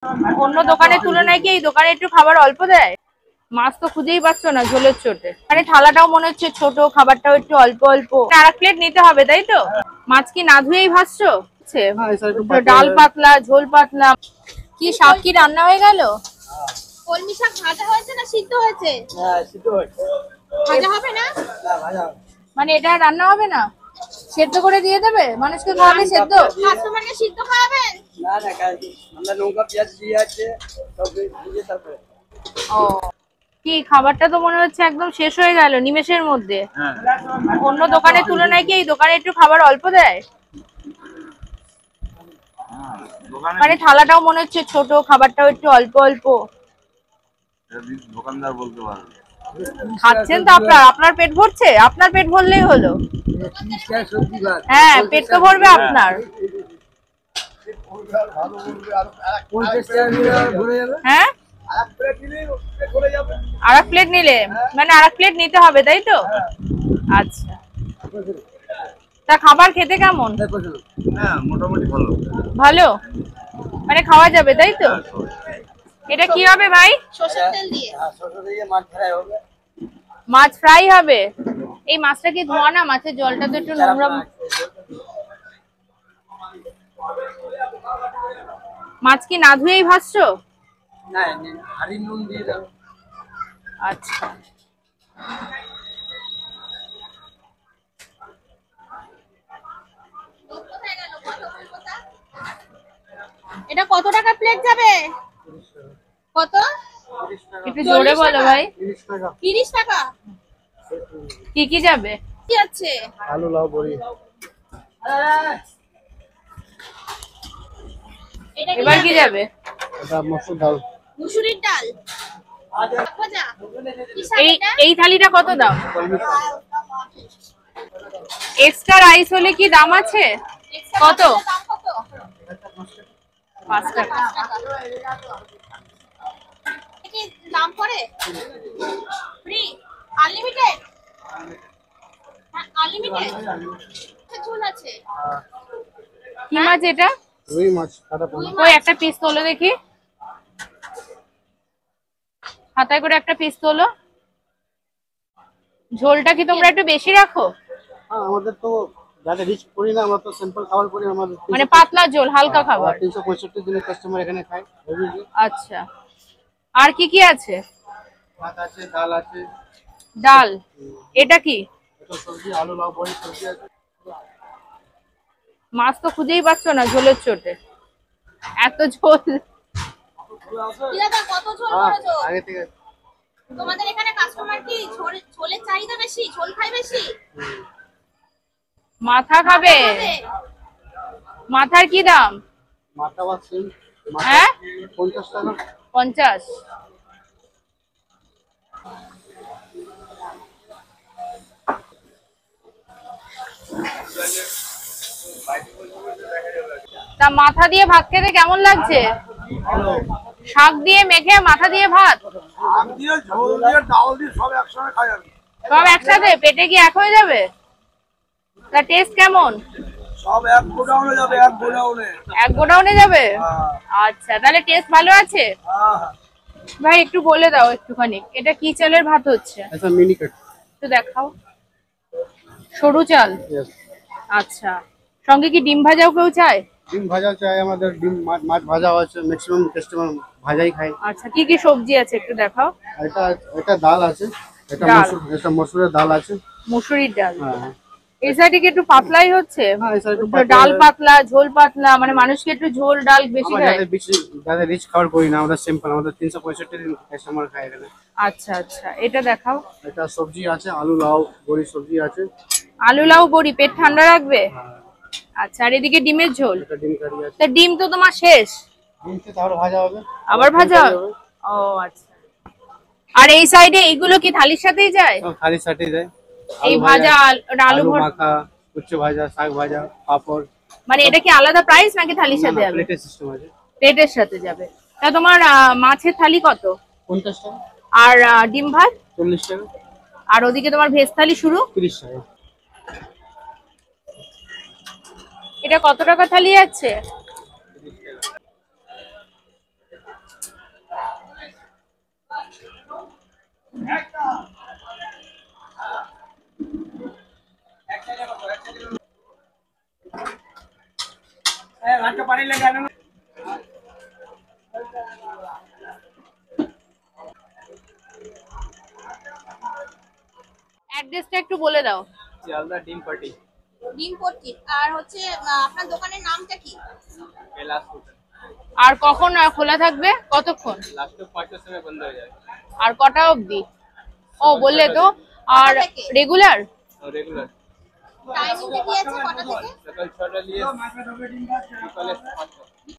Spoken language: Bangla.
অন্য দোকানের তুলনায় কি এই দোকানে একটু খাবার অল্প দেয়? মাছ তো খুঁজেই পাচ্ছ না ঝোলের চোটে। মানে থালাটাও মনে হচ্ছে ছোট, খাবারটাও একটু অল্প অল্প। আর এক প্লেট নিতে হবে তাই তো? মাছ কি না ধুয়েই ভাজছো? ডাল পাতলা, ঝোল পাতলা। কি শাক কি রান্না হয়ে গেল? কলমি শাক ভাজা হয়েছে না সিদ্ধ হয়েছে? হ্যাঁ, সিদ্ধ হয়েছে। ভাজা হবে না? না, ভাজা হবে। মানে এটা রান্না হবে না? সেদ্ধ করে দিয়ে দেবে মানুষকে খাওয়াবে? সেদ্ধ কাস্টমারকে সিদ্ধ খাওয়াবেন? না না, আমরা লঙ্কা পেঁয়াজ দিয়ে আছে সব দিয়ে তারপরে। ও, কি খাবারটা তো মনে হচ্ছে একদম শেষ হয়ে গেল নিমেষের মধ্যে। অন্য দোকানের তুলনায় কি এই দোকানে একটু খাবার অল্প দেয়? মানে থালাটাও মনে হচ্ছে ছোট, খাবারটাও একটু অল্প অল্প। দোকানদার বলতে পারবে। খাচ্ছেন তো আপনার পেট ভরছে? আপনার পেট ভরলেই হলো। হ্যাঁ, পেট তো ভরবে আপনার। হ্যাঁ, আর এক প্লেট নিলে মানে আর এক প্লেট নিতে হবে তাই তো? আচ্ছা, তা খাবার খেতে কেমন? হ্যাঁ, মোটামুটি ভালো। ভালো মানে খাওয়া যাবে তাই তো? এটা কি হবে ভাই? সরষের তেল দিয়ে। সরষে দিয়ে মাছ ফ্রাই হবে। মাছ ফ্রাই হবে? এই মাছটা কি ধোয়া না? মাছের জলটা তো একটু নোংরা। মাছ কি না ধুয়েই ভাজছো? না, হাড়ি নুন দিয়ে দাও। আচ্ছা, এটা কত টাকা প্লেট যাবে? কত? একটু জোরে বলো ভাই। 30 টাকা। কি কি যাবে? কি আছে? আলু লাউ বড়ি। এটা এবার কি যাবে? এটা মসুর ডাল। মুসুরির ডাল। ভাজা। কি শাক এই এটা? এই থালিটা কত দাম? এক্সট্রা রাইস হলে কি দাম আছে? কত? দাম কত? 5 টাকা। কি দাম পড়ে? ফ্রি? আনলিমিটেড? হ্যাঁ, আনলিমিটেড। ঝোল আছে। কি মাছ এটা? রুই মাছ কাটা পোনা। ওই একটা পিস তোলো দেখি, হাতায় করে একটা পিস তোলো। ঝোলটা কি তোমরা একটু বেশি রাখো? হ্যাঁ, আমাদের তো যাতে রিচ করি না, আমরা তো সিম্পল খাবার করি। আমাদের মানে পাতলা ঝোল, হালকা খাবার। 365 দিনের কাস্টমার এখানে খায়। আচ্ছা, আর কি কি আছে? ভাত আছে, ডাল আছে। ডাল, এটা কি? এটা সবজি, আলু লাউ বড়ি সবজি আছে। মাছ তো খুঁজেই পাচ্ছ না ঝোলের চোটে, এত ঝোল। দিদা কত ঝোল হ্যাঁ, করেছো? আগে থেকে। তোমাদের এখানে কাস্টমার কি ঝোলের চাহিদা বেশি? ঝোল খায় বেশি? মাথা খাবে? মাথার কি দাম? মাথা বা সিম। হ্যাঁ, 50 টাকা। 50। তা মাথা দিয়ে ভাত খেতে কেমন লাগছে? শাক দিয়ে মেখে মাথা দিয়ে ভাত, সব একসাথে পেটে কি এক হয়ে যাবে? তা টেস্ট কেমন? সব এক গোডাউনে যাবে, এক গোডাউনে। এক গোডাউনে যাবে? আচ্ছা, তাহলে টেস্ট ভালো আছে? ভাই একটু বলে দাও একটুখানি, এটা কি চালের ভাত হচ্ছে? এটা মিনি কাট। একটু দেখাও। সরু চাল? আচ্ছা, সঙ্গে কি ডিম ভাজাও কেউ চায়? ডিম ভাজা চাই আমাদের, ডিম মাছ ভাজা আছে। ম্যাক্সিমাম কাস্টমার ভাজাই খায়। আচ্ছা, কি কি সবজি আছে একটু দেখাও। এটা এটা ডাল আছে, এটা ডাল। মসুর, এটা মসুরের ডাল আছে। মুসুরির ডাল। হ্যাঁ এই সাইডে কি একটু পাতলাই হচ্ছে? হ্যাঁ, এই side একটু ডাল পাতলা, ঝোল পাতলা, মানে মানুষকে একটু ঝোল ডাল বেশি আমরা খায়। যাদের রিচ খাবার করি না, আমরা সিম্পল। আমাদের 365 দিন কাস্টমার খায় এখানে। আচ্ছা আচ্ছা, এটা দেখাও। এটা সবজি আছে, আলু লাউ বড়ি সবজি আছে। আলু লাউ বড়ি পেট ঠান্ডা রাখবে? আচ্ছা, আর এদিকে ডিমের ঝোল। এটা ডিম কারি আছে। তা ডিম তো তোমার শেষ। ডিমটা তাহলে ভাজা হবে। আবার ভাজা হবে? ও আচ্ছা। আর এই সাইডে এইগুলো কি থালির সাথেই যায়? সব থালি সাথে যায়। এই ভাজা, আলু আলু ভর্তা, মাখা, উচ্ছে ভাজা, শাক ভাজা, পাপড়। মানে এটা কি আলাদা প্রাইস নাকি থালির সাথে যাবে? প্লেটের সিস্টেম আছে। প্লেটের সাথে যাবে। তা তোমার মাছের থালি কত? 50 টাকা। আর ডিম ভাত? 40 টাকা। আর ওদিকে তোমার ভেজ থালি শুরু? 30 টাকা। এটা কত টাকা থালি আছে? অ্যাড্রেসটা একটু বলে দাও। শিয়ালদা ডিম পার্টি ডিম পট্টি। আর হচ্ছে আপনার দোকানের নামটা কি? कैलाश होटल আর কখন খোলা থাকবে, কতক্ষণ, लास्ट में 5 समय बंद हो जाएगा আর কটা অবধি? ও বললে তো। আর কটা থেকে? রেগুলার? और रेगुलर টাইমিংটা কি আছে কটা থেকে? सकाल 6টা लिए সকালে 5টা।